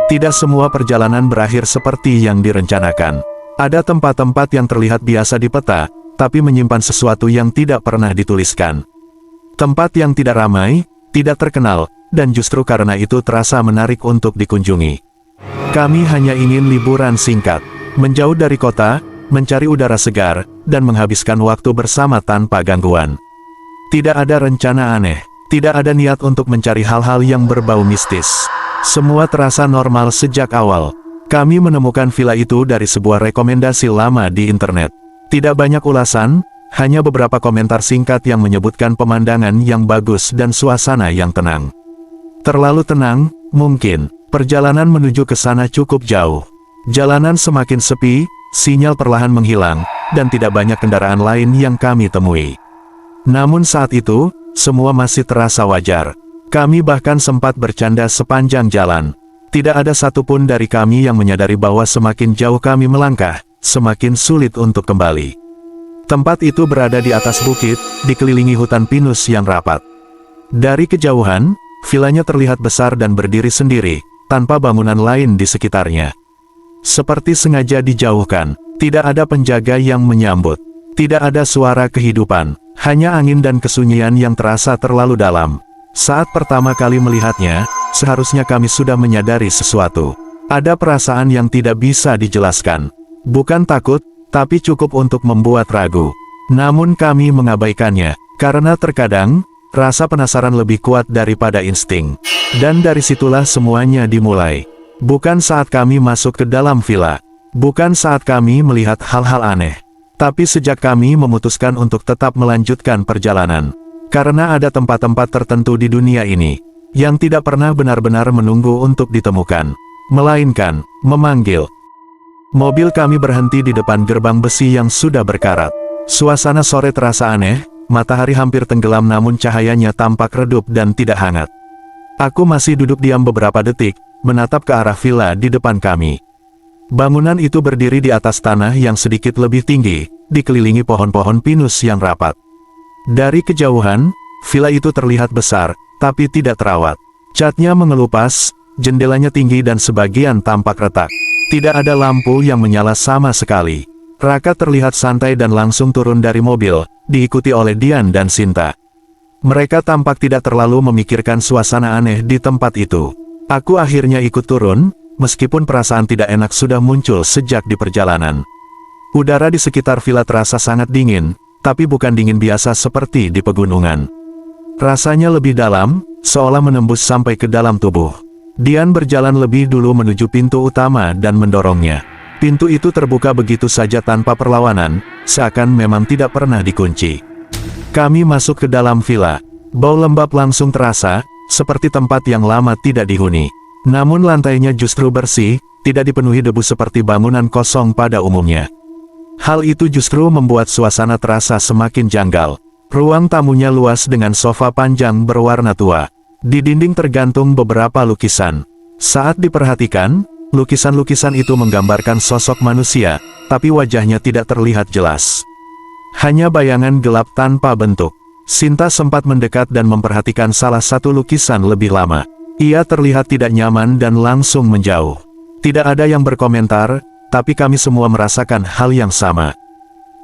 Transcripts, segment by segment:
Tidak semua perjalanan berakhir seperti yang direncanakan. Ada tempat-tempat yang terlihat biasa di peta, tapi menyimpan sesuatu yang tidak pernah dituliskan. Tempat yang tidak ramai, tidak terkenal, dan justru karena itu terasa menarik untuk dikunjungi. Kami hanya ingin liburan singkat, menjauh dari kota, mencari udara segar, dan menghabiskan waktu bersama tanpa gangguan. Tidak ada rencana aneh, tidak ada niat untuk mencari hal-hal yang berbau mistis. Semua terasa normal sejak awal. Kami menemukan villa itu dari sebuah rekomendasi lama di internet. Tidak banyak ulasan, hanya beberapa komentar singkat yang menyebutkan pemandangan yang bagus dan suasana yang tenang. Terlalu tenang, mungkin. Perjalanan menuju ke sana cukup jauh. Jalanan semakin sepi, sinyal perlahan menghilang, dan tidak banyak kendaraan lain yang kami temui. Namun saat itu, semua masih terasa wajar. Kami bahkan sempat bercanda sepanjang jalan. Tidak ada satupun dari kami yang menyadari bahwa semakin jauh kami melangkah, semakin sulit untuk kembali. Tempat itu berada di atas bukit, dikelilingi hutan pinus yang rapat. Dari kejauhan, vilanya terlihat besar dan berdiri sendiri, tanpa bangunan lain di sekitarnya. Seperti sengaja dijauhkan, tidak ada penjaga yang menyambut. Tidak ada suara kehidupan, hanya angin dan kesunyian yang terasa terlalu dalam. Saat pertama kali melihatnya, seharusnya kami sudah menyadari sesuatu. Ada perasaan yang tidak bisa dijelaskan. Bukan takut, tapi cukup untuk membuat ragu. Namun kami mengabaikannya, karena terkadang, rasa penasaran lebih kuat daripada insting. Dan dari situlah semuanya dimulai. Bukan saat kami masuk ke dalam villa. Bukan saat kami melihat hal-hal aneh. Tapi sejak kami memutuskan untuk tetap melanjutkan perjalanan. Karena ada tempat-tempat tertentu di dunia ini, yang tidak pernah benar-benar menunggu untuk ditemukan, melainkan memanggil. Mobil kami berhenti di depan gerbang besi yang sudah berkarat. Suasana sore terasa aneh, matahari hampir tenggelam namun cahayanya tampak redup dan tidak hangat. Aku masih duduk diam beberapa detik, menatap ke arah villa di depan kami. Bangunan itu berdiri di atas tanah yang sedikit lebih tinggi, dikelilingi pohon-pohon pinus yang rapat. Dari kejauhan, villa itu terlihat besar, tapi tidak terawat. Catnya mengelupas, jendelanya tinggi dan sebagian tampak retak. Tidak ada lampu yang menyala sama sekali. Raka terlihat santai dan langsung turun dari mobil, diikuti oleh Dian dan Sinta. Mereka tampak tidak terlalu memikirkan suasana aneh di tempat itu. Aku akhirnya ikut turun, meskipun perasaan tidak enak sudah muncul sejak di perjalanan. Udara di sekitar villa terasa sangat dingin, tapi bukan dingin biasa seperti di pegunungan. Rasanya lebih dalam, seolah menembus sampai ke dalam tubuh. Dian berjalan lebih dulu menuju pintu utama dan mendorongnya. Pintu itu terbuka begitu saja tanpa perlawanan, seakan memang tidak pernah dikunci. Kami masuk ke dalam villa. Bau lembab langsung terasa, seperti tempat yang lama tidak dihuni. Namun lantainya justru bersih, tidak dipenuhi debu seperti bangunan kosong pada umumnya. Hal itu justru membuat suasana terasa semakin janggal. Ruang tamunya luas dengan sofa panjang berwarna tua. Di dinding tergantung beberapa lukisan. Saat diperhatikan, lukisan-lukisan itu menggambarkan sosok manusia, tapi wajahnya tidak terlihat jelas. Hanya bayangan gelap tanpa bentuk. Sinta sempat mendekat dan memperhatikan salah satu lukisan lebih lama. Ia terlihat tidak nyaman dan langsung menjauh. Tidak ada yang berkomentar, tapi kami semua merasakan hal yang sama.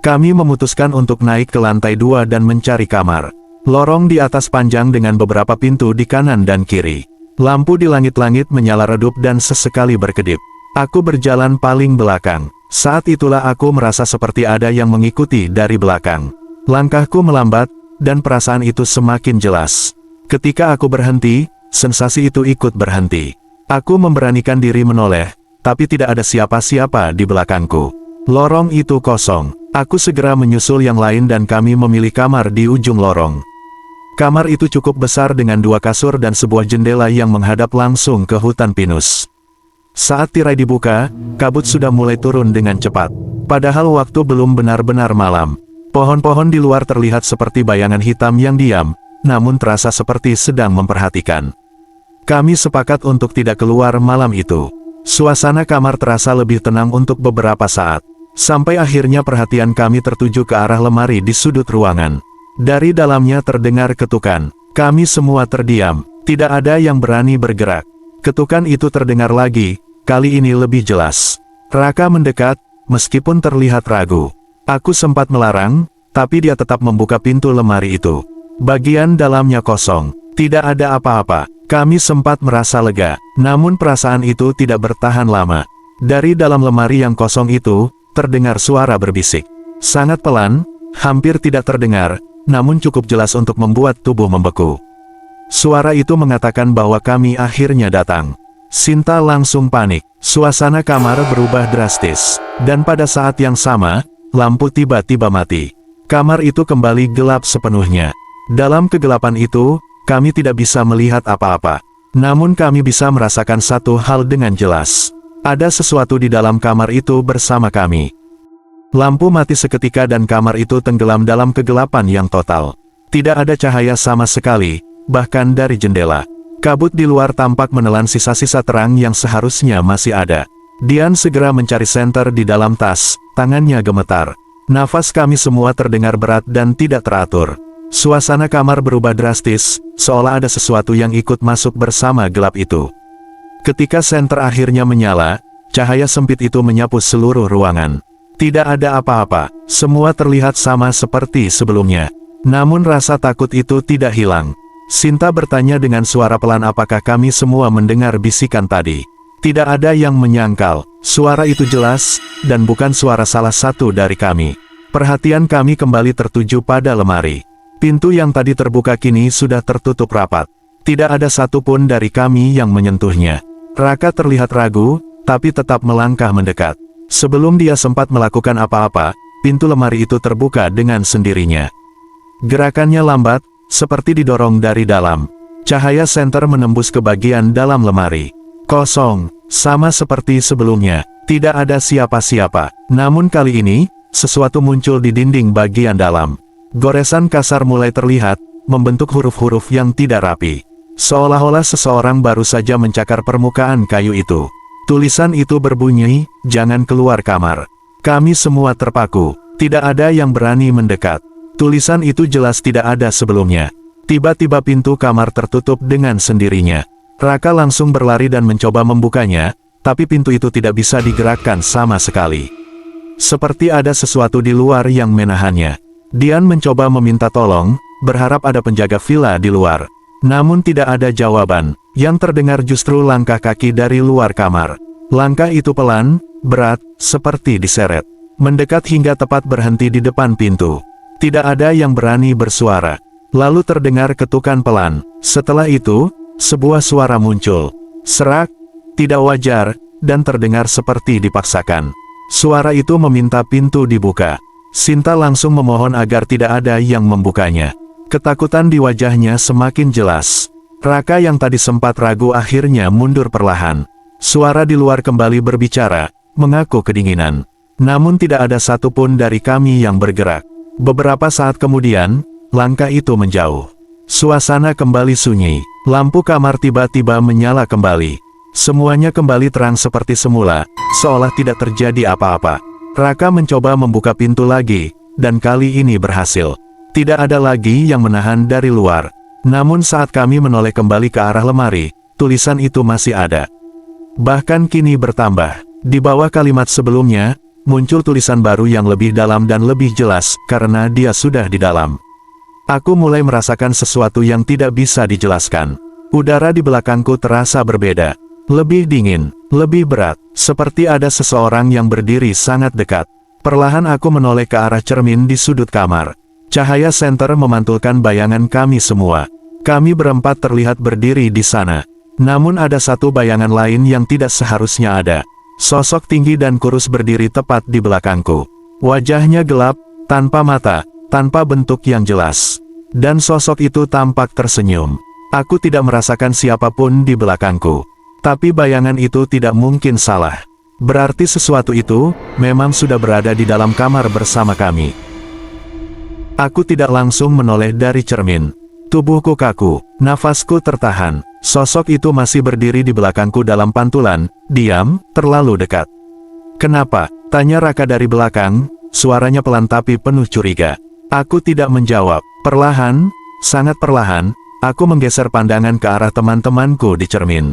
Kami memutuskan untuk naik ke lantai 2 dan mencari kamar. Lorong di atas panjang dengan beberapa pintu di kanan dan kiri. Lampu di langit-langit menyala redup dan sesekali berkedip. Aku berjalan paling belakang. Saat itulah aku merasa seperti ada yang mengikuti dari belakang. Langkahku melambat, dan perasaan itu semakin jelas. Ketika aku berhenti, sensasi itu ikut berhenti. Aku memberanikan diri menoleh, tapi tidak ada siapa-siapa di belakangku. Lorong itu kosong. Aku segera menyusul yang lain dan kami memilih kamar di ujung lorong. Kamar itu cukup besar dengan 2 kasur dan sebuah jendela yang menghadap langsung ke hutan pinus. Saat tirai dibuka, kabut sudah mulai turun dengan cepat. Padahal waktu belum benar-benar malam. Pohon-pohon di luar terlihat seperti bayangan hitam yang diam, namun terasa seperti sedang memperhatikan. Kami sepakat untuk tidak keluar malam itu. Suasana kamar terasa lebih tenang untuk beberapa saat. Sampai akhirnya perhatian kami tertuju ke arah lemari di sudut ruangan. Dari dalamnya terdengar ketukan. Kami semua terdiam, tidak ada yang berani bergerak. Ketukan itu terdengar lagi, kali ini lebih jelas. Raka mendekat, meskipun terlihat ragu. Aku sempat melarang, tapi dia tetap membuka pintu lemari itu. Bagian dalamnya kosong, tidak ada apa-apa. Kami sempat merasa lega, namun perasaan itu tidak bertahan lama. Dari dalam lemari yang kosong itu, terdengar suara berbisik. Sangat pelan, hampir tidak terdengar, namun cukup jelas untuk membuat tubuh membeku. Suara itu mengatakan bahwa kami akhirnya datang. Sinta langsung panik, suasana kamar berubah drastis, dan pada saat yang sama, lampu tiba-tiba mati. Kamar itu kembali gelap sepenuhnya. Dalam kegelapan itu, kami tidak bisa melihat apa-apa. Namun kami bisa merasakan satu hal dengan jelas. Ada sesuatu di dalam kamar itu bersama kami. Lampu mati seketika dan kamar itu tenggelam dalam kegelapan yang total. Tidak ada cahaya sama sekali, bahkan dari jendela. Kabut di luar tampak menelan sisa-sisa terang yang seharusnya masih ada. Dian segera mencari senter di dalam tas, tangannya gemetar. Nafas kami semua terdengar berat dan tidak teratur. Suasana kamar berubah drastis, seolah ada sesuatu yang ikut masuk bersama gelap itu. Ketika senter akhirnya menyala, cahaya sempit itu menyapu seluruh ruangan. Tidak ada apa-apa, semua terlihat sama seperti sebelumnya. Namun rasa takut itu tidak hilang. Sinta bertanya dengan suara pelan apakah kami semua mendengar bisikan tadi. Tidak ada yang menyangkal, suara itu jelas, dan bukan suara salah satu dari kami. Perhatian kami kembali tertuju pada lemari. Pintu yang tadi terbuka kini sudah tertutup rapat. Tidak ada satupun dari kami yang menyentuhnya. Raka terlihat ragu, tapi tetap melangkah mendekat. Sebelum dia sempat melakukan apa-apa, pintu lemari itu terbuka dengan sendirinya. Gerakannya lambat, seperti didorong dari dalam. Cahaya senter menembus ke bagian dalam lemari. Kosong, sama seperti sebelumnya, tidak ada siapa-siapa. Namun kali ini, sesuatu muncul di dinding bagian dalam. Goresan kasar mulai terlihat, membentuk huruf-huruf yang tidak rapi. Seolah-olah seseorang baru saja mencakar permukaan kayu itu. Tulisan itu berbunyi, "Jangan keluar kamar." Kami semua terpaku, tidak ada yang berani mendekat. Tulisan itu jelas tidak ada sebelumnya. Tiba-tiba pintu kamar tertutup dengan sendirinya. Raka langsung berlari dan mencoba membukanya, tapi pintu itu tidak bisa digerakkan sama sekali. Seperti ada sesuatu di luar yang menahannya. Dian mencoba meminta tolong, berharap ada penjaga villa di luar. Namun tidak ada jawaban. Yang terdengar justru langkah kaki dari luar kamar. Langkah itu pelan, berat, seperti diseret. Mendekat hingga tepat berhenti di depan pintu. Tidak ada yang berani bersuara. Lalu terdengar ketukan pelan. Setelah itu, sebuah suara muncul. Serak, tidak wajar, dan terdengar seperti dipaksakan. Suara itu meminta pintu dibuka. Sinta langsung memohon agar tidak ada yang membukanya. Ketakutan di wajahnya semakin jelas. Raka yang tadi sempat ragu akhirnya mundur perlahan. Suara di luar kembali berbicara, mengaku kedinginan. Namun tidak ada satupun dari kami yang bergerak. Beberapa saat kemudian, langkah itu menjauh. Suasana kembali sunyi. Lampu kamar tiba-tiba menyala kembali. Semuanya kembali terang seperti semula, seolah tidak terjadi apa-apa. Raka mencoba membuka pintu lagi, dan kali ini berhasil. Tidak ada lagi yang menahan dari luar. Namun saat kami menoleh kembali ke arah lemari, tulisan itu masih ada. Bahkan kini bertambah. Di bawah kalimat sebelumnya, muncul tulisan baru yang lebih dalam dan lebih jelas, karena dia sudah di dalam. Aku mulai merasakan sesuatu yang tidak bisa dijelaskan. Udara di belakangku terasa berbeda. Lebih dingin, lebih berat, seperti ada seseorang yang berdiri sangat dekat. Perlahan aku menoleh ke arah cermin di sudut kamar. Cahaya senter memantulkan bayangan kami semua. Kami berempat terlihat berdiri di sana. Namun ada satu bayangan lain yang tidak seharusnya ada. Sosok tinggi dan kurus berdiri tepat di belakangku. Wajahnya gelap, tanpa mata, tanpa bentuk yang jelas. Dan sosok itu tampak tersenyum. Aku tidak merasakan siapapun di belakangku. Tapi bayangan itu tidak mungkin salah. Berarti sesuatu itu memang sudah berada di dalam kamar bersama kami. Aku tidak langsung menoleh dari cermin. Tubuhku kaku, nafasku tertahan. Sosok itu masih berdiri di belakangku dalam pantulan, diam, terlalu dekat. "Kenapa?" tanya Raka dari belakang, suaranya pelan tapi penuh curiga. Aku tidak menjawab. Perlahan, sangat perlahan, aku menggeser pandangan ke arah teman-temanku di cermin.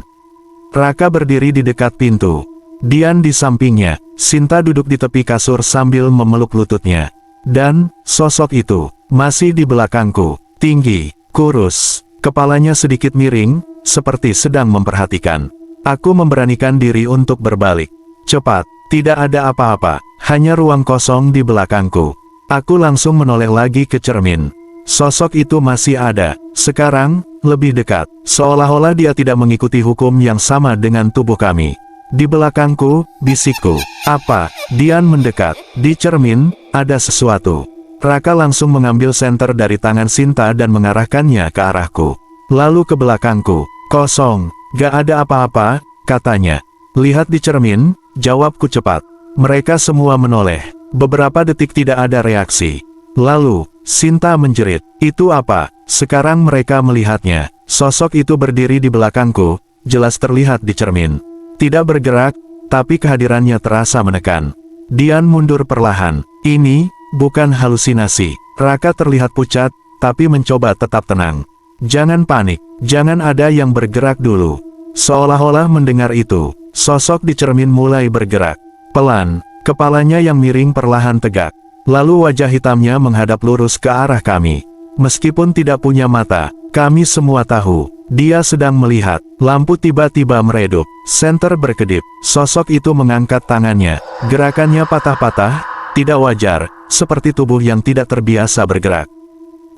Raka berdiri di dekat pintu. Dian di sampingnya, Sinta duduk di tepi kasur sambil memeluk lututnya. Dan, sosok itu, masih di belakangku, tinggi, kurus, kepalanya sedikit miring, seperti sedang memperhatikan. Aku memberanikan diri untuk berbalik. Cepat, tidak ada apa-apa, hanya ruang kosong di belakangku. Aku langsung menoleh lagi ke cermin. Sosok itu masih ada, sekarang, lebih dekat, seolah-olah dia tidak mengikuti hukum yang sama dengan tubuh kami. Di belakangku, bisikku. "Apa?" Dian mendekat. Di cermin, ada sesuatu. Raka langsung mengambil senter dari tangan Sinta dan mengarahkannya ke arahku. Lalu ke belakangku. "Kosong, gak ada apa-apa," katanya. "Lihat di cermin," jawabku cepat. Mereka semua menoleh. Beberapa detik tidak ada reaksi. Lalu, Sinta menjerit, "Itu apa?" Sekarang mereka melihatnya. Sosok itu berdiri di belakangku, jelas terlihat di cermin. Tidak bergerak, tapi kehadirannya terasa menekan. Dian mundur perlahan. "Ini, bukan halusinasi." Raka terlihat pucat, tapi mencoba tetap tenang. "Jangan panik, jangan ada yang bergerak dulu." Seolah-olah mendengar itu, sosok di cermin mulai bergerak. Pelan, kepalanya yang miring perlahan tegak. Lalu wajah hitamnya menghadap lurus ke arah kami. Meskipun tidak punya mata, kami semua tahu, dia sedang melihat. Lampu tiba-tiba meredup, senter berkedip. Sosok itu mengangkat tangannya. Gerakannya patah-patah, tidak wajar, seperti tubuh yang tidak terbiasa bergerak.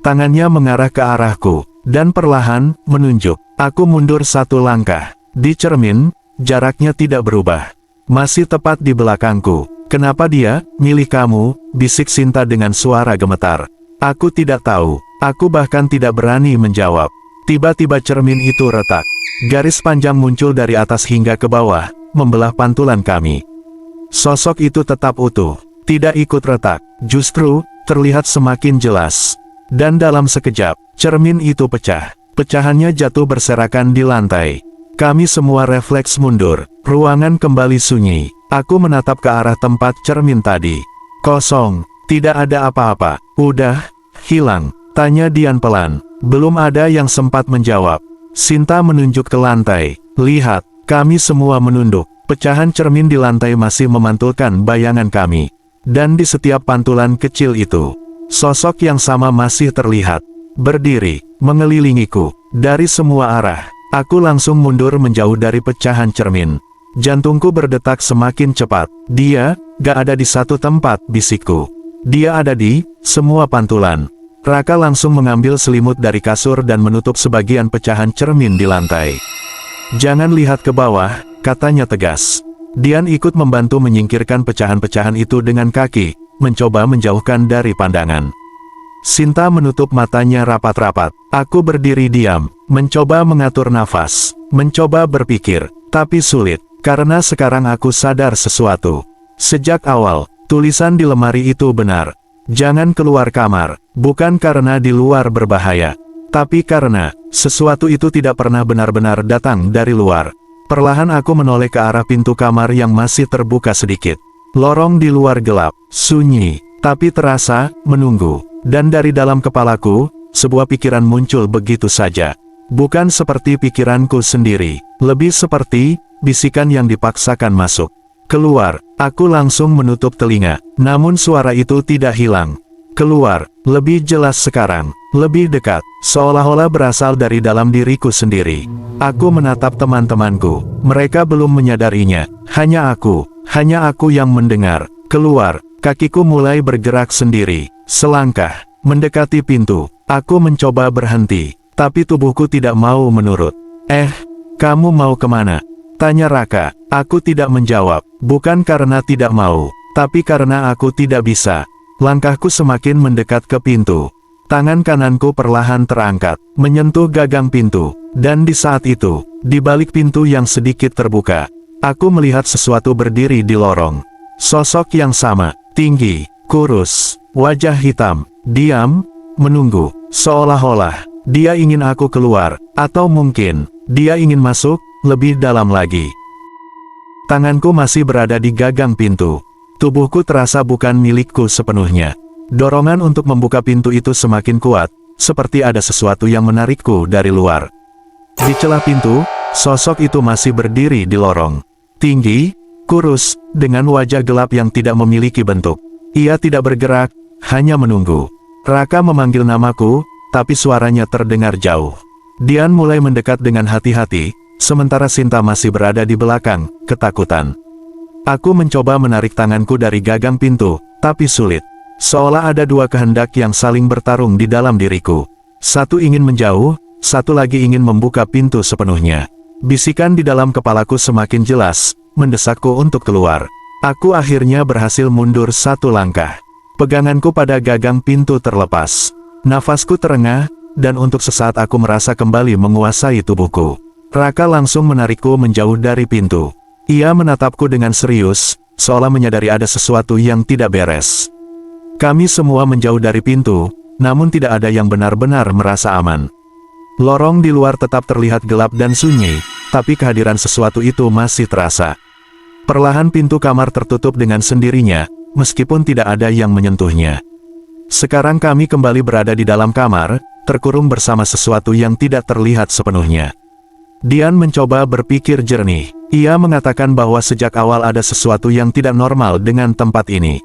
Tangannya mengarah ke arahku, dan perlahan, menunjuk. Aku mundur satu langkah. Di cermin, jaraknya tidak berubah. Masih tepat di belakangku. "Kenapa dia milih kamu?" bisik Sinta dengan suara gemetar. Aku tidak tahu. Aku bahkan tidak berani menjawab. Tiba-tiba cermin itu retak. Garis panjang muncul dari atas hingga ke bawah, membelah pantulan kami. Sosok itu tetap utuh, tidak ikut retak. Justru, terlihat semakin jelas. Dan dalam sekejap, cermin itu pecah. Pecahannya jatuh berserakan di lantai. Kami semua refleks mundur. Ruangan kembali sunyi. Aku menatap ke arah tempat cermin tadi. Kosong, tidak ada apa-apa. "Udah hilang?" tanya Dian pelan. Belum ada yang sempat menjawab. Sinta menunjuk ke lantai. "Lihat." Kami semua menunduk. Pecahan cermin di lantai masih memantulkan bayangan kami. Dan di setiap pantulan kecil itu, sosok yang sama masih terlihat. Berdiri, mengelilingiku, dari semua arah. Aku langsung mundur menjauh dari pecahan cermin. Jantungku berdetak semakin cepat. "Dia, gak ada di satu tempat," bisikku. "Dia ada di semua pantulan." Raka langsung mengambil selimut dari kasur dan menutup sebagian pecahan cermin di lantai. "Jangan lihat ke bawah," katanya tegas. Dian ikut membantu menyingkirkan pecahan-pecahan itu dengan kaki, mencoba menjauhkan dari pandangan. Sinta menutup matanya rapat-rapat. Aku berdiri diam, mencoba mengatur nafas, mencoba berpikir, tapi sulit, karena sekarang aku sadar sesuatu. Sejak awal, tulisan di lemari itu benar. Jangan keluar kamar, bukan karena di luar berbahaya, tapi karena sesuatu itu tidak pernah benar-benar datang dari luar. Perlahan aku menoleh ke arah pintu kamar yang masih terbuka sedikit. Lorong di luar gelap, sunyi, tapi terasa menunggu. Dan dari dalam kepalaku, sebuah pikiran muncul begitu saja. Bukan seperti pikiranku sendiri, lebih seperti bisikan yang dipaksakan masuk. "Keluar." Aku langsung menutup telinga, namun suara itu tidak hilang. "Keluar," lebih jelas sekarang, lebih dekat, seolah-olah berasal dari dalam diriku sendiri. Aku menatap teman-temanku, mereka belum menyadarinya, hanya aku yang mendengar. "Keluar." Kakiku mulai bergerak sendiri, selangkah, mendekati pintu. Aku mencoba berhenti, tapi tubuhku tidak mau menurut. Kamu mau kemana?" tanya Raka. Aku tidak menjawab, bukan karena tidak mau, tapi karena aku tidak bisa. Langkahku semakin mendekat ke pintu. Tangan kananku perlahan terangkat, menyentuh gagang pintu. Dan di saat itu, di balik pintu yang sedikit terbuka, aku melihat sesuatu berdiri di lorong. Sosok yang sama, tinggi, kurus, wajah hitam, diam, menunggu, seolah-olah Dia ingin aku keluar, atau mungkin dia ingin masuk lebih dalam lagi. Tanganku masih berada di gagang pintu. Tubuhku terasa bukan milikku sepenuhnya. Dorongan untuk membuka pintu itu semakin kuat, seperti ada sesuatu yang menarikku dari luar. Di celah pintu, sosok itu masih berdiri di lorong. Tinggi, kurus, dengan wajah gelap yang tidak memiliki bentuk. Ia tidak bergerak, hanya menunggu. Raka memanggil namaku, tapi suaranya terdengar jauh. Dian mulai mendekat dengan hati-hati, sementara Sinta masih berada di belakang, ketakutan. Aku mencoba menarik tanganku dari gagang pintu, tapi sulit. Seolah ada dua kehendak yang saling bertarung di dalam diriku. Satu ingin menjauh, satu lagi ingin membuka pintu sepenuhnya. Bisikan di dalam kepalaku semakin jelas, mendesakku untuk keluar. Aku akhirnya berhasil mundur satu langkah. Peganganku pada gagang pintu terlepas. Nafasku terengah, dan untuk sesaat aku merasa kembali menguasai tubuhku. Raka langsung menarikku menjauh dari pintu. Ia menatapku dengan serius, seolah menyadari ada sesuatu yang tidak beres. Kami semua menjauh dari pintu, namun tidak ada yang benar-benar merasa aman. Lorong di luar tetap terlihat gelap dan sunyi, tapi kehadiran sesuatu itu masih terasa. Perlahan pintu kamar tertutup dengan sendirinya, meskipun tidak ada yang menyentuhnya. Sekarang kami kembali berada di dalam kamar, terkurung bersama sesuatu yang tidak terlihat sepenuhnya. Dian mencoba berpikir jernih. Ia mengatakan bahwa sejak awal ada sesuatu yang tidak normal dengan tempat ini.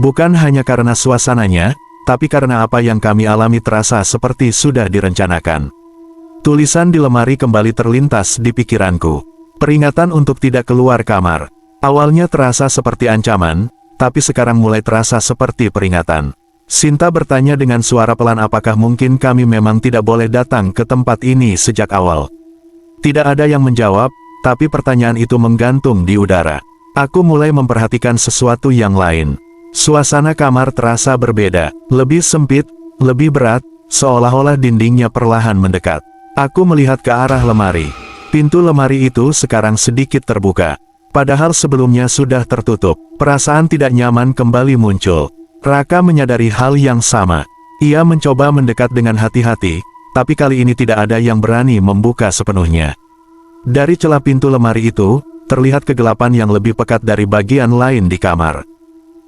Bukan hanya karena suasananya, tapi karena apa yang kami alami terasa seperti sudah direncanakan. Tulisan di lemari kembali terlintas di pikiranku. Peringatan untuk tidak keluar kamar. Awalnya terasa seperti ancaman, tapi sekarang mulai terasa seperti peringatan. Sinta bertanya dengan suara pelan apakah mungkin kami memang tidak boleh datang ke tempat ini sejak awal. Tidak ada yang menjawab, tapi pertanyaan itu menggantung di udara. Aku mulai memperhatikan sesuatu yang lain. Suasana kamar terasa berbeda, lebih sempit, lebih berat, seolah-olah dindingnya perlahan mendekat. Aku melihat ke arah lemari. Pintu lemari itu sekarang sedikit terbuka. Padahal sebelumnya sudah tertutup. Perasaan tidak nyaman kembali muncul. Raka menyadari hal yang sama. Ia mencoba mendekat dengan hati-hati, tapi kali ini tidak ada yang berani membuka sepenuhnya. Dari celah pintu lemari itu, terlihat kegelapan yang lebih pekat dari bagian lain di kamar.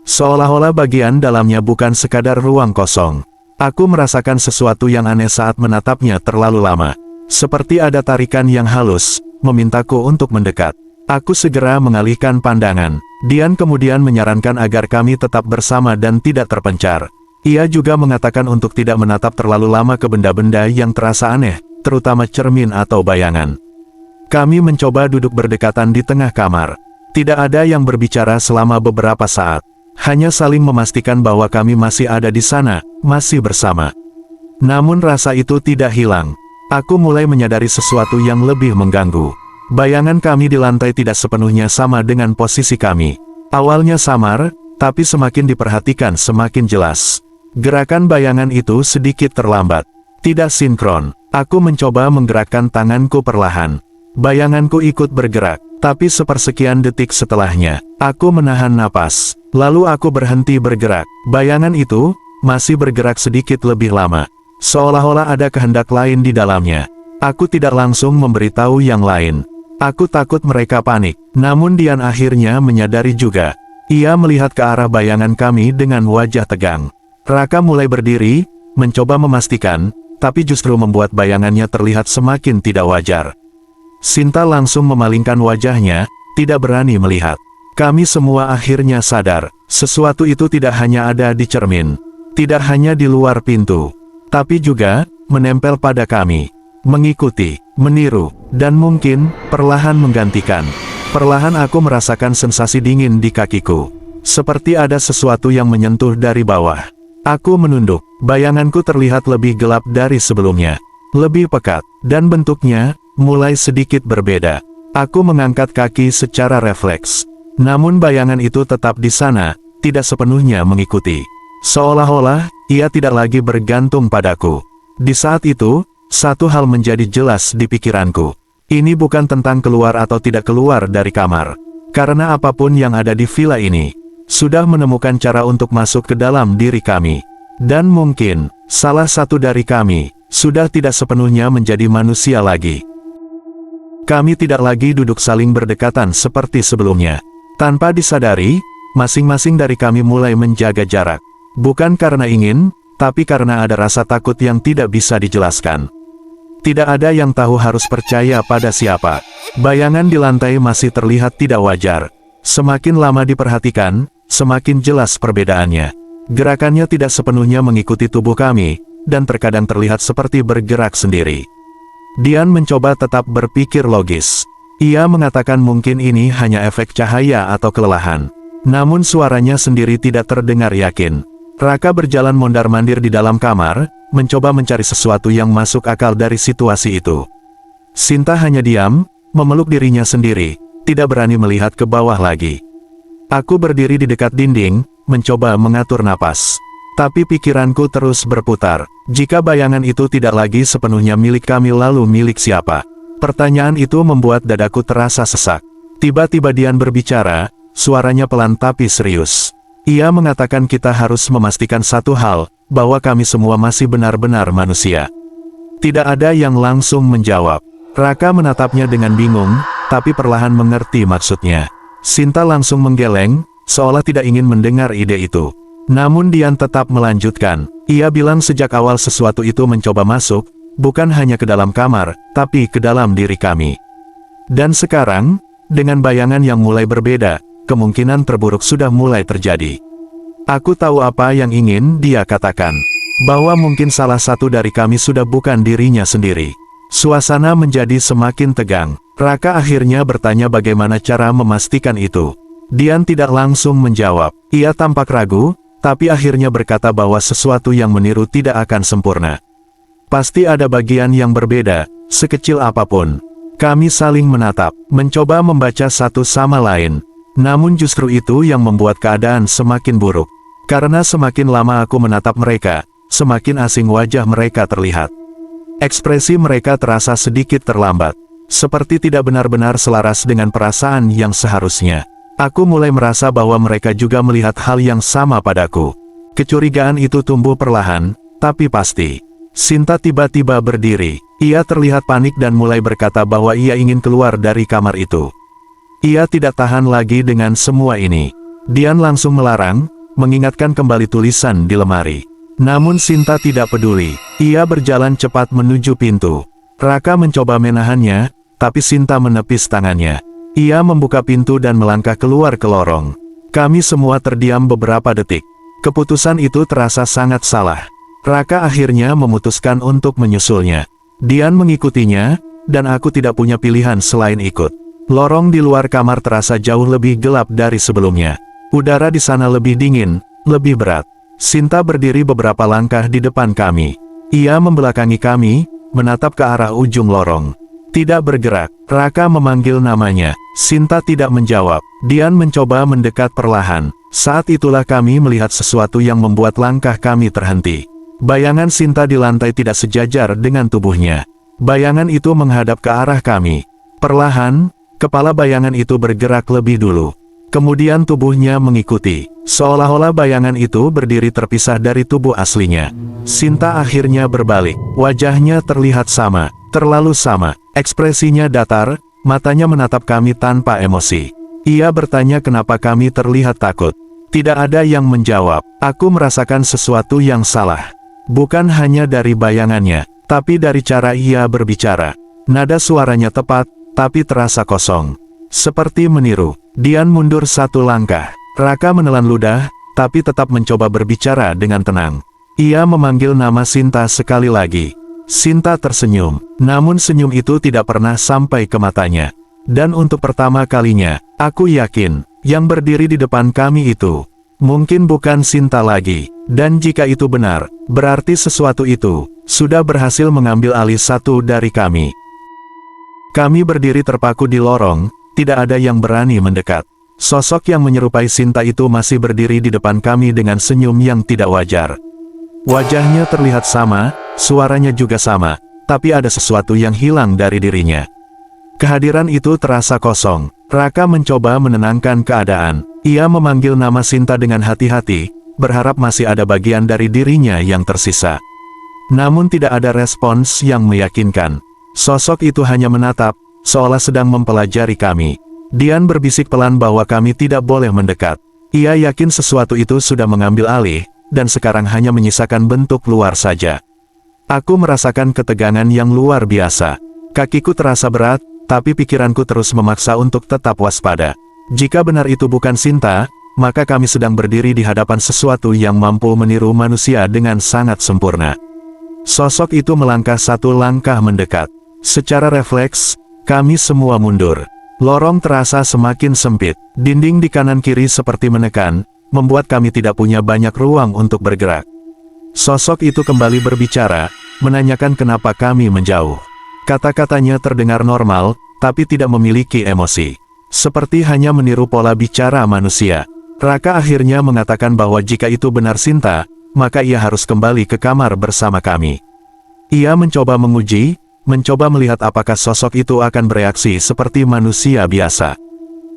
Seolah-olah bagian dalamnya bukan sekadar ruang kosong. Aku merasakan sesuatu yang aneh saat menatapnya terlalu lama. Seperti ada tarikan yang halus, memintaku untuk mendekat. Aku segera mengalihkan pandangan. Dian kemudian menyarankan agar kami tetap bersama dan tidak terpencar. Ia juga mengatakan untuk tidak menatap terlalu lama ke benda-benda yang terasa aneh, terutama cermin atau bayangan. Kami mencoba duduk berdekatan di tengah kamar. Tidak ada yang berbicara selama beberapa saat. Hanya saling memastikan bahwa kami masih ada di sana, masih bersama. Namun rasa itu tidak hilang. Aku mulai menyadari sesuatu yang lebih mengganggu. Bayangan kami di lantai tidak sepenuhnya sama dengan posisi kami. Awalnya samar, tapi semakin diperhatikan semakin jelas. Gerakan bayangan itu sedikit terlambat. Tidak sinkron. Aku mencoba menggerakkan tanganku perlahan. Bayanganku ikut bergerak, tapi sepersekian detik setelahnya, aku menahan napas. Lalu aku berhenti bergerak. Bayangan itu masih bergerak sedikit lebih lama. Seolah-olah ada kehendak lain di dalamnya. Aku tidak langsung memberitahu yang lain. Aku takut mereka panik. Namun Dian akhirnya menyadari juga. Ia melihat ke arah bayangan kami dengan wajah tegang. Raka mulai berdiri, mencoba memastikan, tapi justru membuat bayangannya terlihat semakin tidak wajar. Sinta langsung memalingkan wajahnya, tidak berani melihat. Kami semua akhirnya sadar, sesuatu itu tidak hanya ada di cermin, tidak hanya di luar pintu, tapi juga menempel pada kami, mengikuti, meniru, dan mungkin perlahan menggantikan. Perlahan aku merasakan sensasi dingin di kakiku, seperti ada sesuatu yang menyentuh dari bawah. Aku menunduk, bayanganku terlihat lebih gelap dari sebelumnya, lebih pekat, dan bentuknya mulai sedikit berbeda. Aku mengangkat kaki secara refleks. Namun bayangan itu tetap di sana, tidak sepenuhnya mengikuti. Seolah-olah, ia tidak lagi bergantung padaku. Di saat itu, satu hal menjadi jelas di pikiranku. Ini bukan tentang keluar atau tidak keluar dari kamar. Karena apapun yang ada di villa ini, sudah menemukan cara untuk masuk ke dalam diri kami. Dan mungkin, salah satu dari kami, sudah tidak sepenuhnya menjadi manusia lagi. Kami tidak lagi duduk saling berdekatan seperti sebelumnya. Tanpa disadari, masing-masing dari kami mulai menjaga jarak. Bukan karena ingin, tapi karena ada rasa takut yang tidak bisa dijelaskan. Tidak ada yang tahu harus percaya pada siapa. Bayangan di lantai masih terlihat tidak wajar. Semakin lama diperhatikan, semakin jelas perbedaannya. Gerakannya tidak sepenuhnya mengikuti tubuh kami, dan terkadang terlihat seperti bergerak sendiri. Dian mencoba tetap berpikir logis. Ia mengatakan mungkin ini hanya efek cahaya atau kelelahan. Namun suaranya sendiri tidak terdengar yakin. Raka berjalan mondar-mandir di dalam kamar, mencoba mencari sesuatu yang masuk akal dari situasi itu. Sinta hanya diam, memeluk dirinya sendiri, tidak berani melihat ke bawah lagi. Aku berdiri di dekat dinding, mencoba mengatur napas. Tapi pikiranku terus berputar. Jika bayangan itu tidak lagi sepenuhnya milik kami, lalu milik siapa? Pertanyaan itu membuat dadaku terasa sesak. Tiba-tiba Dian berbicara, suaranya pelan tapi serius. Ia mengatakan kita harus memastikan satu hal, bahwa kami semua masih benar-benar manusia. Tidak ada yang langsung menjawab. Raka menatapnya dengan bingung, tapi perlahan mengerti maksudnya. Sinta langsung menggeleng, seolah tidak ingin mendengar ide itu. Namun Dian tetap melanjutkan. Ia bilang sejak awal sesuatu itu mencoba masuk, bukan hanya ke dalam kamar, tapi ke dalam diri kami. Dan sekarang, dengan bayangan yang mulai berbeda, kemungkinan terburuk sudah mulai terjadi. Aku tahu apa yang ingin dia katakan. Bahwa mungkin salah satu dari kami sudah bukan dirinya sendiri. Suasana menjadi semakin tegang. Raka akhirnya bertanya bagaimana cara memastikan itu. Dian tidak langsung menjawab. Ia tampak ragu, tapi akhirnya berkata bahwa sesuatu yang meniru tidak akan sempurna. Pasti ada bagian yang berbeda, sekecil apapun. Kami saling menatap, mencoba membaca satu sama lain. Namun justru itu yang membuat keadaan semakin buruk. Karena semakin lama aku menatap mereka, semakin asing wajah mereka terlihat. Ekspresi mereka terasa sedikit terlambat. Seperti tidak benar-benar selaras dengan perasaan yang seharusnya. Aku mulai merasa bahwa mereka juga melihat hal yang sama padaku. Kecurigaan itu tumbuh perlahan, tapi pasti. Sinta tiba-tiba berdiri. Ia terlihat panik dan mulai berkata bahwa ia ingin keluar dari kamar itu. Ia tidak tahan lagi dengan semua ini. Dian langsung melarang, mengingatkan kembali tulisan di lemari. Namun Sinta tidak peduli. Ia berjalan cepat menuju pintu. Raka mencoba menahannya, tapi Sinta menepis tangannya. Ia membuka pintu dan melangkah keluar ke lorong. Kami semua terdiam beberapa detik. Keputusan itu terasa sangat salah. Raka akhirnya memutuskan untuk menyusulnya. Dian mengikutinya, dan aku tidak punya pilihan selain ikut. Lorong di luar kamar terasa jauh lebih gelap dari sebelumnya. Udara di sana lebih dingin, lebih berat. Sinta berdiri beberapa langkah di depan kami. Ia membelakangi kami, menatap ke arah ujung lorong. Tidak bergerak. Raka memanggil namanya. Sinta tidak menjawab. Dian mencoba mendekat perlahan. Saat itulah kami melihat sesuatu yang membuat langkah kami terhenti. Bayangan Sinta di lantai tidak sejajar dengan tubuhnya. Bayangan itu menghadap ke arah kami. Perlahan, kepala bayangan itu bergerak lebih dulu. Kemudian tubuhnya mengikuti. Seolah-olah bayangan itu berdiri terpisah dari tubuh aslinya. Sinta akhirnya berbalik. Wajahnya terlihat sama. Terlalu sama. Ekspresinya datar, matanya menatap kami tanpa emosi. Ia bertanya kenapa kami terlihat takut. Tidak ada yang menjawab. Aku merasakan sesuatu yang salah. Bukan hanya dari bayangannya, tapi dari cara ia berbicara. Nada suaranya tepat, tapi terasa kosong. Seperti meniru. Dian mundur satu langkah. Raka menelan ludah, tapi tetap mencoba berbicara dengan tenang. Ia memanggil nama Sinta sekali lagi. Sinta tersenyum, namun senyum itu tidak pernah sampai ke matanya. Dan untuk pertama kalinya, aku yakin, yang berdiri di depan kami itu, mungkin bukan Sinta lagi. Dan jika itu benar, berarti sesuatu itu, sudah berhasil mengambil alih satu dari kami. Kami berdiri terpaku di lorong, tidak ada yang berani mendekat. Sosok yang menyerupai Sinta itu masih berdiri di depan kami dengan senyum yang tidak wajar. Wajahnya terlihat sama, suaranya juga sama, tapi ada sesuatu yang hilang dari dirinya. Kehadiran itu terasa kosong. Raka mencoba menenangkan keadaan. Ia memanggil nama Sinta dengan hati-hati, berharap masih ada bagian dari dirinya yang tersisa. Namun tidak ada respons yang meyakinkan. Sosok itu hanya menatap, seolah sedang mempelajari kami. Dian berbisik pelan bahwa kami tidak boleh mendekat. Ia yakin sesuatu itu sudah mengambil alih, dan sekarang hanya menyisakan bentuk luar saja. Aku merasakan ketegangan yang luar biasa. Kakiku terasa berat, tapi pikiranku terus memaksa untuk tetap waspada. Jika benar itu bukan Sinta, maka kami sedang berdiri di hadapan sesuatu yang mampu meniru manusia dengan sangat sempurna. Sosok itu melangkah satu langkah mendekat. Secara refleks, kami semua mundur. Lorong terasa semakin sempit. Dinding di kanan kiri seperti menekan, membuat kami tidak punya banyak ruang untuk bergerak. Sosok itu kembali berbicara, menanyakan kenapa kami menjauh. Kata-katanya terdengar normal, tapi tidak memiliki emosi. Seperti hanya meniru pola bicara manusia. Raka akhirnya mengatakan bahwa jika itu benar Sinta, maka ia harus kembali ke kamar bersama kami. Ia mencoba menguji, mencoba melihat apakah sosok itu akan bereaksi seperti manusia biasa.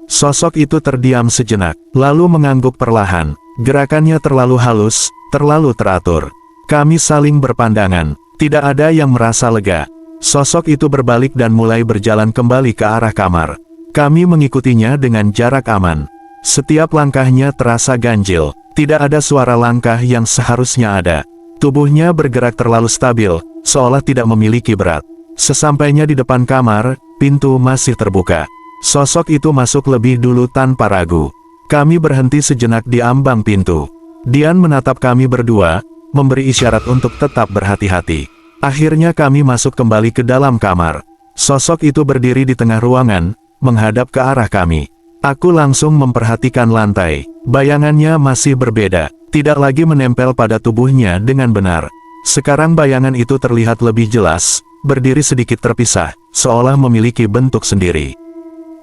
Sosok itu terdiam sejenak, lalu mengangguk perlahan. Gerakannya terlalu halus, terlalu teratur. Kami saling berpandangan, tidak ada yang merasa lega. Sosok itu berbalik dan mulai berjalan kembali ke arah kamar. Kami mengikutinya dengan jarak aman. Setiap langkahnya terasa ganjil, tidak ada suara langkah yang seharusnya ada. Tubuhnya bergerak terlalu stabil, seolah tidak memiliki berat. Sesampainya di depan kamar, pintu masih terbuka. Sosok itu masuk lebih dulu tanpa ragu. Kami berhenti sejenak di ambang pintu. Dian menatap kami berdua, memberi isyarat untuk tetap berhati-hati. Akhirnya kami masuk kembali ke dalam kamar. Sosok itu berdiri di tengah ruangan, menghadap ke arah kami. Aku langsung memperhatikan lantai. Bayangannya masih berbeda, tidak lagi menempel pada tubuhnya dengan benar. Sekarang bayangan itu terlihat lebih jelas, berdiri sedikit terpisah, seolah memiliki bentuk sendiri.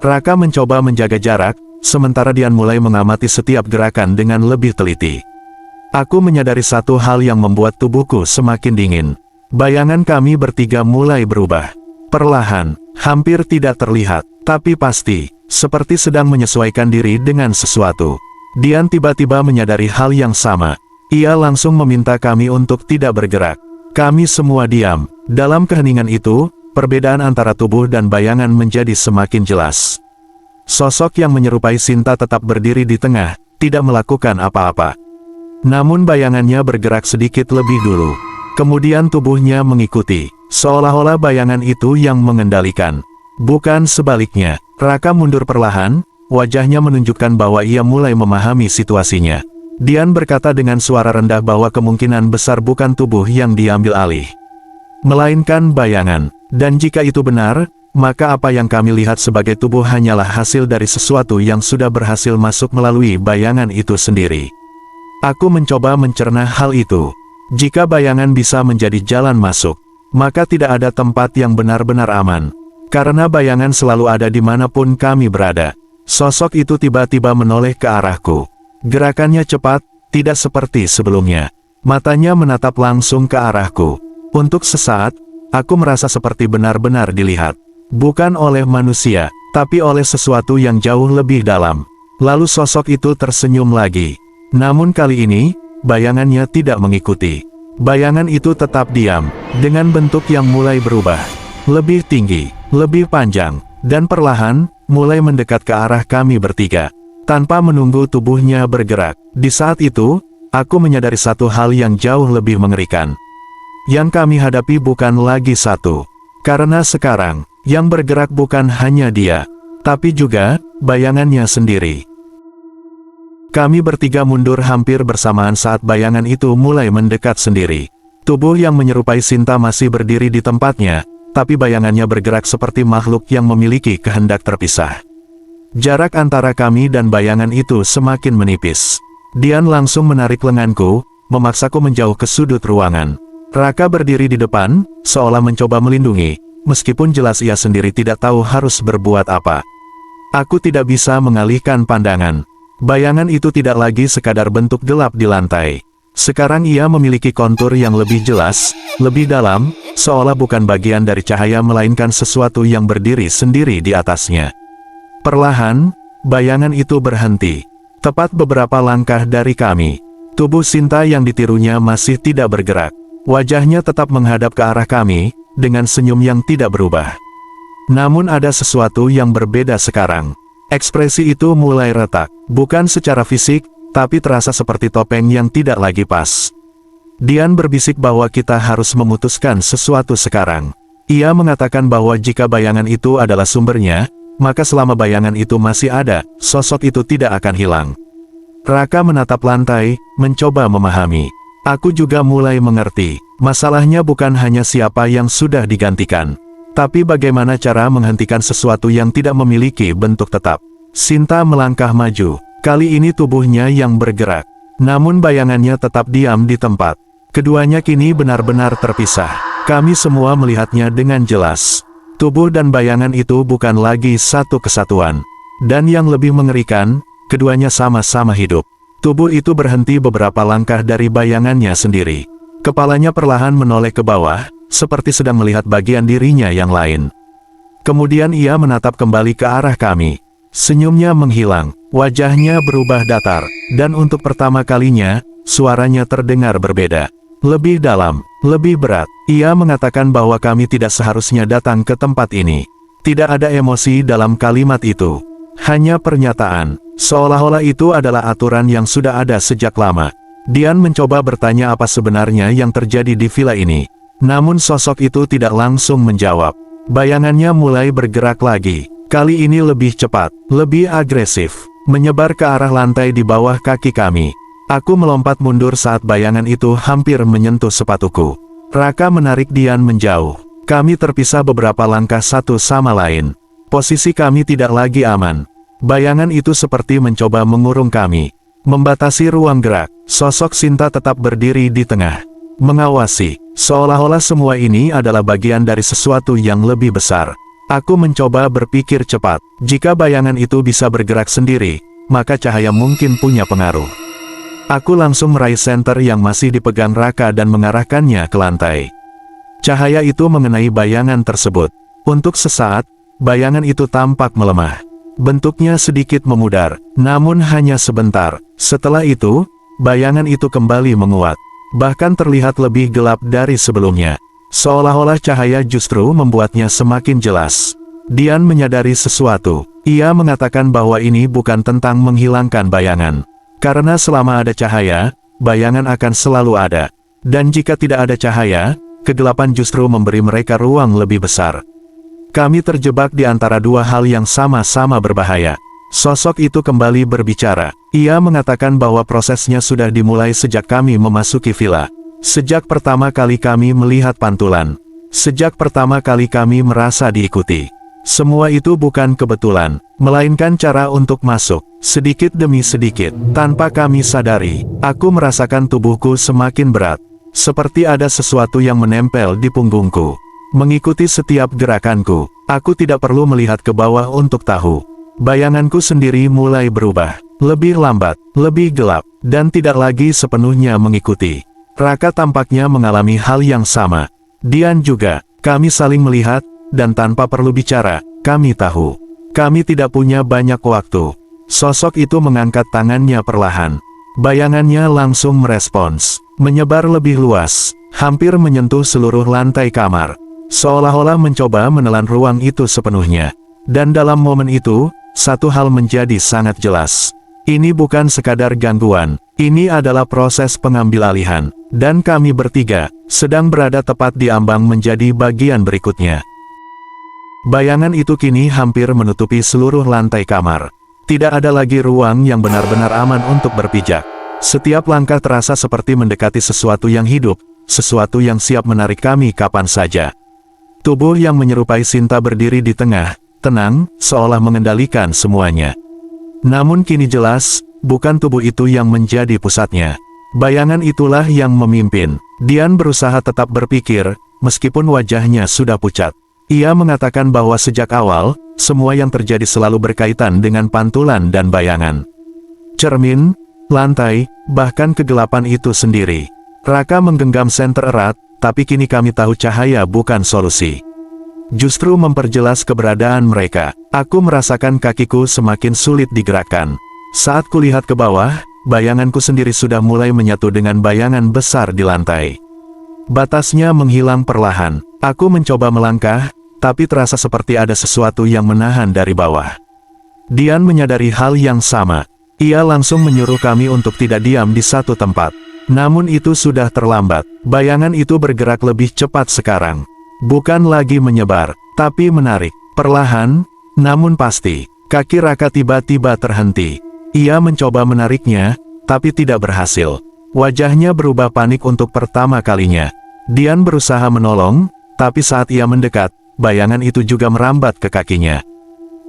Raka mencoba menjaga jarak, sementara Dian mulai mengamati setiap gerakan dengan lebih teliti. Aku menyadari satu hal yang membuat tubuhku semakin dingin. Bayangan kami bertiga mulai berubah. Perlahan, hampir tidak terlihat, tapi pasti, seperti sedang menyesuaikan diri dengan sesuatu. Dian tiba-tiba menyadari hal yang sama. Ia langsung meminta kami untuk tidak bergerak. Kami semua diam. Dalam keheningan itu, perbedaan antara tubuh dan bayangan menjadi semakin jelas. Sosok yang menyerupai Sinta tetap berdiri di tengah, tidak melakukan apa-apa. Namun bayangannya bergerak sedikit lebih dulu. Kemudian tubuhnya mengikuti, seolah-olah bayangan itu yang mengendalikan. Bukan sebaliknya. Raka mundur perlahan, wajahnya menunjukkan bahwa ia mulai memahami situasinya. Dian berkata dengan suara rendah bahwa kemungkinan besar bukan tubuh yang diambil alih, melainkan bayangan. Dan jika itu benar, maka apa yang kami lihat sebagai tubuh hanyalah hasil dari sesuatu yang sudah berhasil masuk melalui bayangan itu sendiri. Aku mencoba mencerna hal itu. Jika bayangan bisa menjadi jalan masuk, maka tidak ada tempat yang benar-benar aman. Karena bayangan selalu ada dimanapun kami berada. Sosok itu tiba-tiba menoleh ke arahku. Gerakannya cepat, tidak seperti sebelumnya. Matanya menatap langsung ke arahku. Untuk sesaat, aku merasa seperti benar-benar dilihat. Bukan oleh manusia, tapi oleh sesuatu yang jauh lebih dalam. Lalu sosok itu tersenyum lagi. Namun kali ini, bayangannya tidak mengikuti. Bayangan itu tetap diam, dengan bentuk yang mulai berubah. Lebih tinggi, lebih panjang, dan perlahan, mulai mendekat ke arah kami bertiga. Tanpa menunggu tubuhnya bergerak. Di saat itu, aku menyadari satu hal yang jauh lebih mengerikan. Yang kami hadapi bukan lagi satu. Karena sekarang, yang bergerak bukan hanya dia, tapi juga bayangannya sendiri. Kami bertiga mundur hampir bersamaan saat bayangan itu mulai mendekat sendiri. Tubuh yang menyerupai Sinta masih berdiri di tempatnya, tapi bayangannya bergerak seperti makhluk yang memiliki kehendak terpisah. Jarak antara kami dan bayangan itu semakin menipis. Dian langsung menarik lenganku, memaksaku menjauh ke sudut ruangan. Raka berdiri di depan, seolah mencoba melindungi, meskipun jelas ia sendiri tidak tahu harus berbuat apa. Aku tidak bisa mengalihkan pandangan. Bayangan itu tidak lagi sekadar bentuk gelap di lantai. Sekarang ia memiliki kontur yang lebih jelas, lebih dalam, seolah bukan bagian dari cahaya melainkan sesuatu yang berdiri sendiri di atasnya. Perlahan, bayangan itu berhenti. Tepat beberapa langkah dari kami. Tubuh Sinta yang ditirunya masih tidak bergerak. Wajahnya tetap menghadap ke arah kami, dengan senyum yang tidak berubah. Namun ada sesuatu yang berbeda sekarang. Ekspresi itu mulai retak, bukan secara fisik, tapi terasa seperti topeng yang tidak lagi pas. Dian berbisik bahwa kita harus memutuskan sesuatu sekarang. Ia mengatakan bahwa jika bayangan itu adalah sumbernya, maka selama bayangan itu masih ada, sosok itu tidak akan hilang. Raka menatap lantai, mencoba memahami. Aku juga mulai mengerti, masalahnya bukan hanya siapa yang sudah digantikan, tapi bagaimana cara menghentikan sesuatu yang tidak memiliki bentuk tetap. Sinta melangkah maju, kali ini tubuhnya yang bergerak, namun bayangannya tetap diam di tempat. Keduanya kini benar-benar terpisah. Kami semua melihatnya dengan jelas. Tubuh dan bayangan itu bukan lagi satu kesatuan. Dan yang lebih mengerikan, keduanya sama-sama hidup. Tubuh itu berhenti beberapa langkah dari bayangannya sendiri. Kepalanya perlahan menoleh ke bawah, seperti sedang melihat bagian dirinya yang lain. Kemudian ia menatap kembali ke arah kami. Senyumnya menghilang, wajahnya berubah datar, dan untuk pertama kalinya, suaranya terdengar berbeda. Lebih dalam, lebih berat. Ia mengatakan bahwa kami tidak seharusnya datang ke tempat ini. Tidak ada emosi dalam kalimat itu. Hanya pernyataan, seolah-olah itu adalah aturan yang sudah ada sejak lama. Dian mencoba bertanya apa sebenarnya yang terjadi di villa ini. Namun sosok itu tidak langsung menjawab. Bayangannya mulai bergerak lagi. Kali ini lebih cepat, lebih agresif, menyebar ke arah lantai di bawah kaki kami. Aku melompat mundur saat bayangan itu hampir menyentuh sepatuku. Raka menarik Dian menjauh. Kami terpisah beberapa langkah satu sama lain. Posisi kami tidak lagi aman. Bayangan itu seperti mencoba mengurung kami. Membatasi ruang gerak. Sosok Sinta tetap berdiri di tengah. Mengawasi. Seolah-olah semua ini adalah bagian dari sesuatu yang lebih besar. Aku mencoba berpikir cepat. Jika bayangan itu bisa bergerak sendiri, maka cahaya mungkin punya pengaruh. Aku langsung meraih senter yang masih dipegang Raka dan mengarahkannya ke lantai. Cahaya itu mengenai bayangan tersebut. Untuk sesaat, bayangan itu tampak melemah. Bentuknya sedikit memudar, namun hanya sebentar. Setelah itu, bayangan itu kembali menguat. Bahkan terlihat lebih gelap dari sebelumnya. Seolah-olah cahaya justru membuatnya semakin jelas. Dian menyadari sesuatu. Ia mengatakan bahwa ini bukan tentang menghilangkan bayangan. Karena selama ada cahaya, bayangan akan selalu ada. Dan jika tidak ada cahaya, kegelapan justru memberi mereka ruang lebih besar. Kami terjebak di antara dua hal yang sama-sama berbahaya. Sosok itu kembali berbicara. Ia mengatakan bahwa prosesnya sudah dimulai sejak kami memasuki villa. Sejak pertama kali kami melihat pantulan. Sejak pertama kali kami merasa diikuti. Semua itu bukan kebetulan, melainkan cara untuk masuk. Sedikit demi sedikit, tanpa kami sadari, aku merasakan tubuhku semakin berat. Seperti ada sesuatu yang menempel di punggungku. Mengikuti setiap gerakanku, aku tidak perlu melihat ke bawah untuk tahu. Bayanganku sendiri mulai berubah. Lebih lambat, lebih gelap, dan tidak lagi sepenuhnya mengikuti. Raka tampaknya mengalami hal yang sama. Dian juga, kami saling melihat, dan tanpa perlu bicara, kami tahu. Kami tidak punya banyak waktu. Sosok itu mengangkat tangannya perlahan. Bayangannya langsung merespons. Menyebar lebih luas, hampir menyentuh seluruh lantai kamar. Seolah-olah mencoba menelan ruang itu sepenuhnya. Dan dalam momen itu, satu hal menjadi sangat jelas. Ini bukan sekadar gangguan, ini adalah proses pengambil alihan. Dan kami bertiga, sedang berada tepat di ambang menjadi bagian berikutnya. Bayangan itu kini hampir menutupi seluruh lantai kamar. Tidak ada lagi ruang yang benar-benar aman untuk berpijak. Setiap langkah terasa seperti mendekati sesuatu yang hidup, sesuatu yang siap menarik kami kapan saja. Tubuh yang menyerupai Sinta berdiri di tengah, tenang, seolah mengendalikan semuanya. Namun kini jelas, bukan tubuh itu yang menjadi pusatnya. Bayangan itulah yang memimpin. Dian berusaha tetap berpikir, meskipun wajahnya sudah pucat. Ia mengatakan bahwa sejak awal, semua yang terjadi selalu berkaitan dengan pantulan dan bayangan. Cermin, lantai, bahkan kegelapan itu sendiri. Raka menggenggam senter erat, tapi kini kami tahu cahaya bukan solusi. Justru memperjelas keberadaan mereka. Aku merasakan kakiku semakin sulit digerakkan. Saat kulihat ke bawah, bayanganku sendiri sudah mulai menyatu dengan bayangan besar di lantai. Batasnya menghilang perlahan. Aku mencoba melangkah, tapi terasa seperti ada sesuatu yang menahan dari bawah. Dian menyadari hal yang sama. Ia langsung menyuruh kami untuk tidak diam di satu tempat. Namun itu sudah terlambat. Bayangan itu bergerak lebih cepat sekarang. Bukan lagi menyebar, tapi menarik. Perlahan, namun pasti. Kaki Raka tiba-tiba terhenti. Ia mencoba menariknya, tapi tidak berhasil. Wajahnya berubah panik untuk pertama kalinya. Dian berusaha menolong, tapi saat ia mendekat, bayangan itu juga merambat ke kakinya.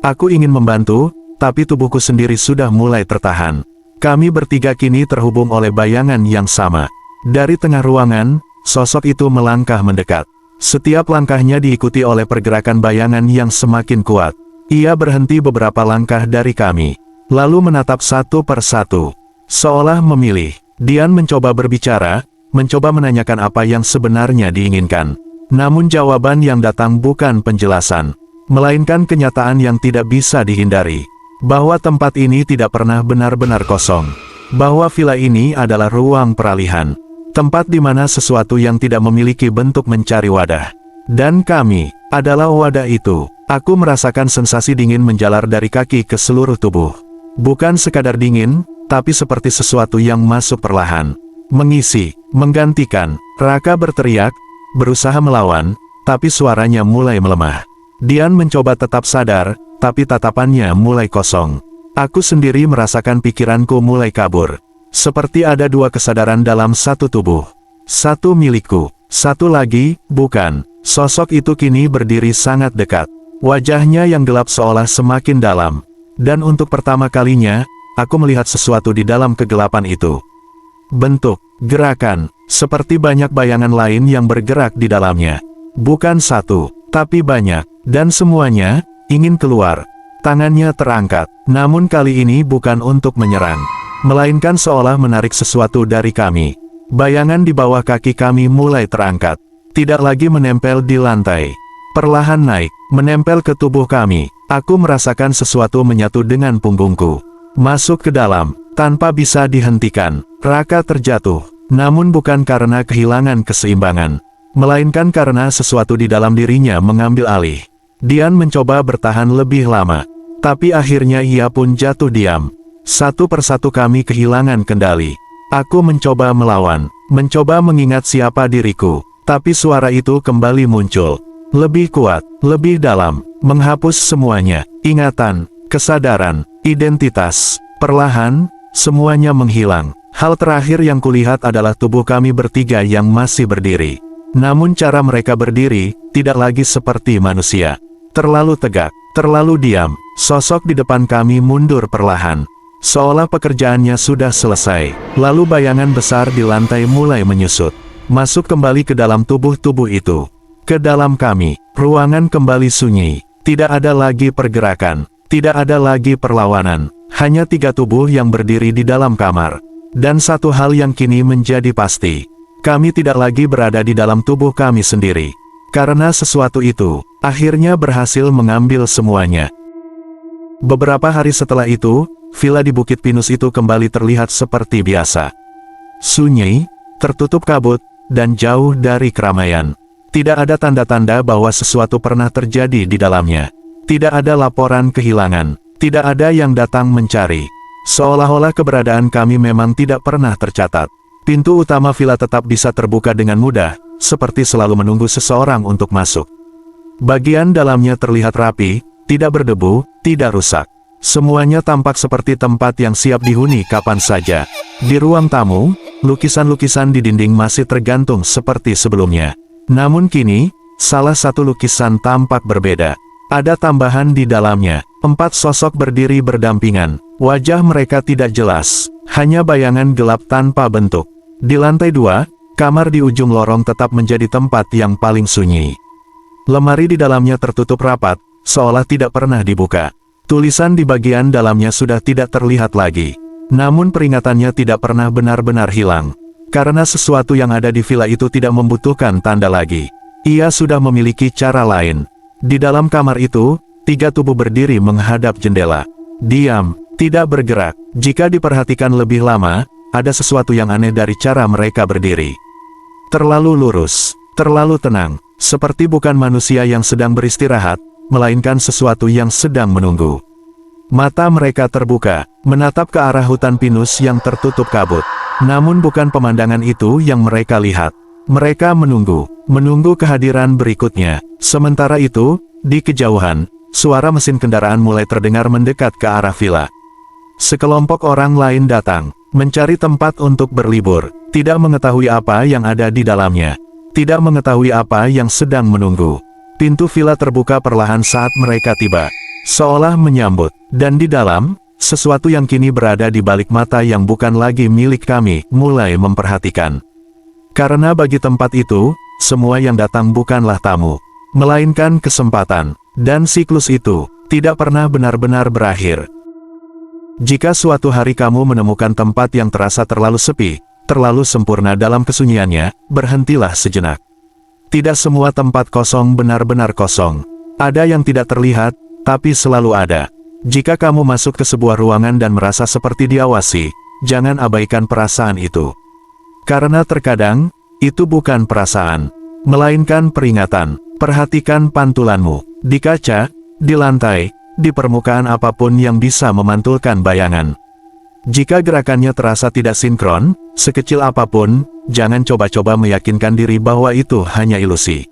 Aku ingin membantu, tapi tubuhku sendiri sudah mulai tertahan. Kami bertiga kini terhubung oleh bayangan yang sama. Dari tengah ruangan, sosok itu melangkah mendekat. Setiap langkahnya diikuti oleh pergerakan bayangan yang semakin kuat. Ia berhenti beberapa langkah dari kami, lalu menatap satu persatu. Seolah memilih, Dian mencoba berbicara, mencoba menanyakan apa yang sebenarnya diinginkan. Namun jawaban yang datang bukan penjelasan, melainkan kenyataan yang tidak bisa dihindari. Bahwa tempat ini tidak pernah benar-benar kosong. Bahwa villa ini adalah ruang peralihan. Tempat di mana sesuatu yang tidak memiliki bentuk mencari wadah. Dan kami adalah wadah itu. Aku merasakan sensasi dingin menjalar dari kaki ke seluruh tubuh. Bukan sekadar dingin, tapi seperti sesuatu yang masuk perlahan. Mengisi, menggantikan. Raka berteriak, berusaha melawan, tapi suaranya mulai melemah. Dian mencoba tetap sadar, tapi tatapannya mulai kosong. Aku sendiri merasakan pikiranku mulai kabur. Seperti ada dua kesadaran dalam satu tubuh. Satu milikku, satu lagi, bukan. Sosok itu kini berdiri sangat dekat. Wajahnya yang gelap seolah semakin dalam. Dan untuk pertama kalinya, aku melihat sesuatu di dalam kegelapan itu. Bentuk, gerakan, seperti banyak bayangan lain yang bergerak di dalamnya. Bukan satu, tapi banyak. Dan semuanya ingin keluar. Tangannya terangkat, namun kali ini bukan untuk menyerang, melainkan seolah menarik sesuatu dari kami. Bayangan di bawah kaki kami mulai terangkat, tidak lagi menempel di lantai. Perlahan naik, menempel ke tubuh kami. Aku merasakan sesuatu menyatu dengan punggungku. Masuk ke dalam, tanpa bisa dihentikan. Raka terjatuh, namun bukan karena kehilangan keseimbangan, melainkan karena sesuatu di dalam dirinya mengambil alih. Dian mencoba bertahan lebih lama, tapi akhirnya ia pun jatuh diam. Satu persatu kami kehilangan kendali. Aku mencoba melawan, mencoba mengingat siapa diriku, tapi suara itu kembali muncul. Lebih kuat, lebih dalam, menghapus semuanya. Ingatan, kesadaran, identitas. Perlahan, semuanya menghilang. Hal terakhir yang kulihat adalah tubuh kami bertiga yang masih berdiri. Namun cara mereka berdiri, tidak lagi seperti manusia. Terlalu tegak, terlalu diam. Sosok di depan kami mundur perlahan, seolah pekerjaannya sudah selesai. Lalu bayangan besar di lantai mulai menyusut, masuk kembali ke dalam tubuh-tubuh itu. Ke dalam kami, ruangan kembali sunyi. Tidak ada lagi pergerakan, tidak ada lagi perlawanan. Hanya tiga tubuh yang berdiri di dalam kamar. Dan satu hal yang kini menjadi pasti, kami tidak lagi berada di dalam tubuh kami sendiri. Karena sesuatu itu, akhirnya berhasil mengambil semuanya. Beberapa hari setelah itu, villa di Bukit Pinus itu kembali terlihat seperti biasa. Sunyi, tertutup kabut, dan jauh dari keramaian. Tidak ada tanda-tanda bahwa sesuatu pernah terjadi di dalamnya. Tidak ada laporan kehilangan. Tidak ada yang datang mencari. Seolah-olah keberadaan kami memang tidak pernah tercatat. Pintu utama villa tetap bisa terbuka dengan mudah, seperti selalu menunggu seseorang untuk masuk. Bagian dalamnya terlihat rapi, tidak berdebu, tidak rusak. Semuanya tampak seperti tempat yang siap dihuni kapan saja. Di ruang tamu, lukisan-lukisan di dinding masih tergantung seperti sebelumnya. Namun kini, salah satu lukisan tampak berbeda. Ada tambahan di dalamnya. 4 sosok berdiri berdampingan. Wajah mereka tidak jelas, hanya bayangan gelap tanpa bentuk. Di lantai 2, kamar di ujung lorong tetap menjadi tempat yang paling sunyi. Lemari di dalamnya tertutup rapat, seolah tidak pernah dibuka. Tulisan di bagian dalamnya sudah tidak terlihat lagi. Namun peringatannya tidak pernah benar-benar hilang. Karena sesuatu yang ada di villa itu tidak membutuhkan tanda lagi. Ia sudah memiliki cara lain. Di dalam kamar itu, 3 tubuh berdiri menghadap jendela. Diam, tidak bergerak. Jika diperhatikan lebih lama, ada sesuatu yang aneh dari cara mereka berdiri. Terlalu lurus, terlalu tenang, seperti bukan manusia yang sedang beristirahat, melainkan sesuatu yang sedang menunggu. Mata mereka terbuka, menatap ke arah hutan pinus yang tertutup kabut. Namun bukan pemandangan itu yang mereka lihat. Mereka menunggu kehadiran berikutnya. Sementara itu, di kejauhan, suara mesin kendaraan mulai terdengar mendekat ke arah villa. Sekelompok orang lain datang, mencari tempat untuk berlibur, tidak mengetahui apa yang ada di dalamnya, tidak mengetahui apa yang sedang menunggu. Pintu villa terbuka perlahan saat mereka tiba, seolah menyambut, dan di dalam, sesuatu yang kini berada di balik mata yang bukan lagi milik kami, mulai memperhatikan. Karena bagi tempat itu, semua yang datang bukanlah tamu, melainkan kesempatan, dan siklus itu tidak pernah benar-benar berakhir. Jika suatu hari kamu menemukan tempat yang terasa terlalu sepi, terlalu sempurna dalam kesunyiannya, berhentilah sejenak. Tidak semua tempat kosong benar-benar kosong. Ada yang tidak terlihat, tapi selalu ada. Jika kamu masuk ke sebuah ruangan dan merasa seperti diawasi, jangan abaikan perasaan itu. Karena terkadang, itu bukan perasaan, melainkan peringatan. Perhatikan pantulanmu, di kaca, di lantai, di permukaan apapun yang bisa memantulkan bayangan. Jika gerakannya terasa tidak sinkron, sekecil apapun, jangan coba-coba meyakinkan diri bahwa itu hanya ilusi.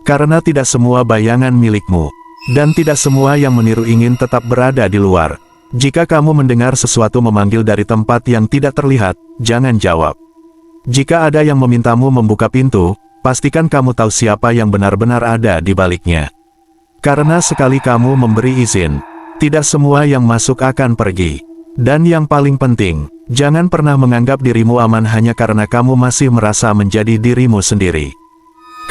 Karena tidak semua bayangan milikmu, dan tidak semua yang meniru ingin tetap berada di luar. Jika kamu mendengar sesuatu memanggil dari tempat yang tidak terlihat, jangan jawab. Jika ada yang memintamu membuka pintu, pastikan kamu tahu siapa yang benar-benar ada di baliknya. Karena sekali kamu memberi izin, tidak semua yang masuk akan pergi. Dan yang paling penting, jangan pernah menganggap dirimu aman hanya karena kamu masih merasa menjadi dirimu sendiri.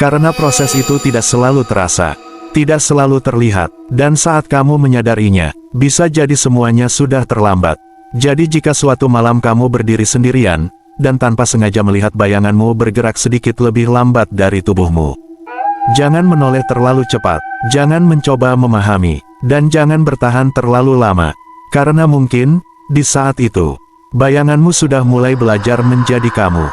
Karena proses itu tidak selalu terasa, tidak selalu terlihat, dan saat kamu menyadarinya, bisa jadi semuanya sudah terlambat. Jadi jika suatu malam kamu berdiri sendirian, dan tanpa sengaja melihat bayanganmu bergerak sedikit lebih lambat dari tubuhmu, jangan menoleh terlalu cepat, jangan mencoba memahami, dan jangan bertahan terlalu lama. Karena mungkin, di saat itu, bayanganmu sudah mulai belajar menjadi kamu.